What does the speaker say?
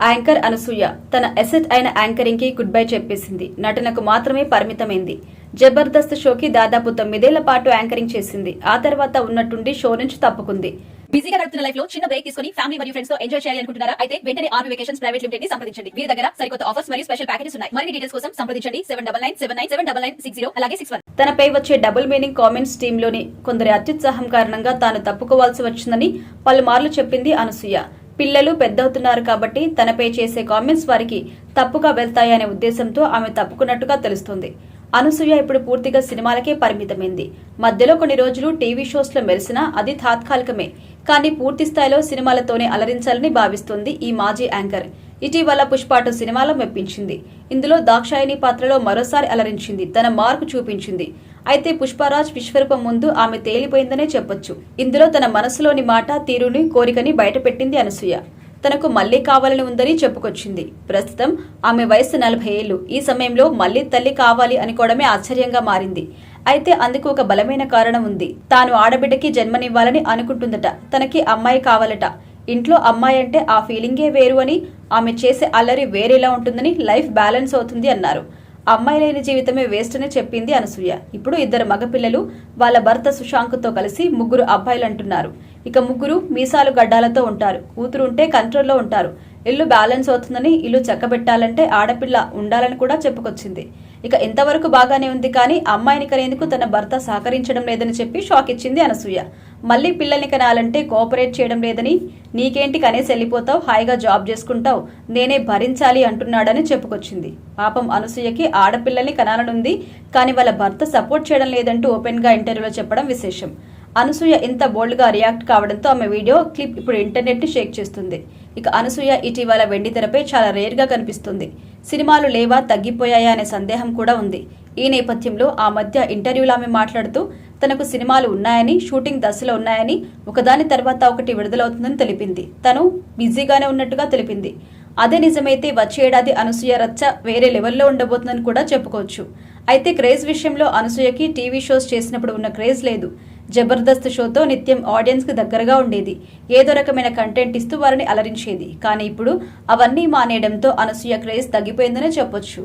Anchor Anasuya తన asset అయిన anchoring కి గుడ్ బై చెప్పేసింది. నటనకు మాత్రమే పరిమితమైంది. జబర్దస్త్ షోకి దాదాపు 9 ఏళ్ల పాటు యాంకరింగ్ చేసింది. ఆ తర్వాత ఉన్నట్టుండి షో నుంచి తప్పుకుంది. బిజీగా గడుపుతున్న లైఫ్ లో చిన్న బ్రేక్ తీసుకుని ఫ్యామిలీ మరియు ఫ్రెండ్స్ తో ఎంజాయ్ చేయాలి అనుకుంటున్నారా? అయితే వెంటనే ఆర్మీ వెకేషన్స్ ప్రైవేట్ లిమిటెడ్ ని సంప్రదించండి. వీరి దగ్గర సరికొత్త ఆఫర్స్ మరియు స్పెషల్ ప్యాకేజెస్ ఉన్నాయి. మరిన్ని డీటెయిల్స్ కోసం సంప్రదించండి 7997979960 అలాగే 61. తనపై వచ్చే డబుల్ మీనింగ్ కామెంట్స్ టీమ్ లోని కొందరి అత్యుత్సాహం కారణంగా తాను తప్పుకోవాల్సి వచ్చిందని పలుమార్లు చెప్పింది అనసూయ. పిల్లలు పెద్దవుతున్నారు కాబట్టి తనపై చేసే కామెంట్స్ వారికి తప్పుగా వెళ్తాయనే ఉద్దేశంతో ఆమె తప్పుకున్నట్టుగా తెలుస్తోంది. అనసూయ ఇప్పుడు పూర్తిగా సినిమాలకే పరిమితమైంది. మధ్యలో కొన్ని రోజులు టీవీ షోస్ లో మెరిసినా అది తాత్కాలికమే. కానీ పూర్తి స్థాయిలో సినిమాలతోనే అలరించాలని భావిస్తోంది ఈ మాజీ యాంకర్. ఇటీవల పుష్ప 2 సినిమాలో మెప్పించింది. ఇందులో దాక్షాయిని పాత్రలో మరోసారి అలరించింది. తన మార్కు చూపించింది. అయితే పుష్పరాజ్ విశ్వరూపం ముందు ఆమె తేలిపోయిందనే చెప్పొచ్చు. ఇందులో తన మనసులోని మాట, తీరుని, కోరికని బయటపెట్టింది అనసూయ. తనకు మళ్లీ కావాలని ఉందని చెప్పుకొచ్చింది. ప్రస్తుతం ఆమె వయసు 40 ఏళ్లు. ఈ సమయంలో మళ్లీ తల్లి కావాలి అనుకోవడమే ఆశ్చర్యంగా మారింది. అయితే అందుకు ఒక బలమైన కారణం ఉంది. తాను ఆడబిడ్డకి జన్మనివ్వాలని అనుకుంటుందట. తనకి అమ్మాయి కావాలట. ఇంట్లో అమ్మాయి అంటే ఆ ఫీలింగే వేరు అని, ఆమె చేసే అల్లరి వేరేలా ఉంటుందని, లైఫ్ బ్యాలెన్స్ అవుతుంది అన్నారు. అమ్మాయి లేని జీవితమే వేస్ట్ అని చెప్పింది అనసూయ. ఇప్పుడు 2 మగపిల్లలు, వాళ్ళ భర్త సుశాంక్తో కలిసి 3 అబ్బాయిలు అంటున్నారు. ఇక 3 మీసాలు గడ్డాలతో ఉంటారు. కూతురు ఉంటే కంట్రోల్లో ఉంటారు. ఇల్లు బ్యాలెన్స్ అవుతుందని, ఇల్లు చక్కబెట్టాలంటే ఆడపిల్ల ఉండాలని కూడా చెప్పుకొచ్చింది. ఇక ఇంతవరకు బాగానే ఉంది. కానీ అమ్మాయిని కనేందుకు తన భర్త సహకరించడం లేదని చెప్పి షాక్ ఇచ్చింది అనసూయ. మళ్లీ పిల్లల్ని కనాలంటే కోఆపరేట్ చేయడం లేదని, నీకేంటి కనేసి వెళ్ళిపోతావు, హాయిగా జాబ్ చేసుకుంటావు, నేనే భరించాలి అంటున్నాడని చెప్పుకొచ్చింది. పాపం అనసూయకి ఆడపిల్లల్ని కనాలనుంది. కానీ వాళ్ళ భర్త సపోర్ట్ చేయడం లేదంటూ ఓపెన్ గా ఇంటర్వ్యూలో చెప్పడం విశేషం. అనసూయ ఇంత బోల్డ్ గా రియాక్ట్ కావడంతో ఆమె వీడియో క్లిప్ ఇప్పుడు ఇంటర్నెట్ ని షేక్ చేస్తుంది. ఇక అనసూయ ఇటీవల వెండితెరపై చాలా రేర్ గా కనిపిస్తుంది. సినిమాలు లేవా, తగ్గిపోయాయా అనే సందేహం కూడా ఉంది. ఈ నేపథ్యంలో ఆ మధ్య ఇంటర్వ్యూలో ఆమె మాట్లాడుతూ తనకు సినిమాలు ఉన్నాయని, షూటింగ్ దశలో ఉన్నాయని, ఒకదాని తర్వాత ఒకటి విడుదలవుతుందని తెలిపింది. తను బిజీగానే ఉన్నట్టుగా తెలిపింది. అదే నిజమైతే వచ్చే ఏడాది అనసూయ రచ్చ వేరే లెవెల్లో ఉండబోతుందని కూడా చెప్పుకోవచ్చు. అయితే క్రేజ్ విషయంలో అనసూయకి టీవీ షోస్ చేసినప్పుడు ఉన్న క్రేజ్ లేదు. జబర్దస్త్ షోతో నిత్యం ఆడియన్స్ కి దగ్గరగా ఉండేది. ఏదో రకమైన కంటెంట్ ఇస్తూ వారిని అలరించేది. కానీ ఇప్పుడు అవన్నీ మానేయడంతో అనసూయ క్రేజ్ తగ్గిపోయిందనే చెప్పొచ్చు.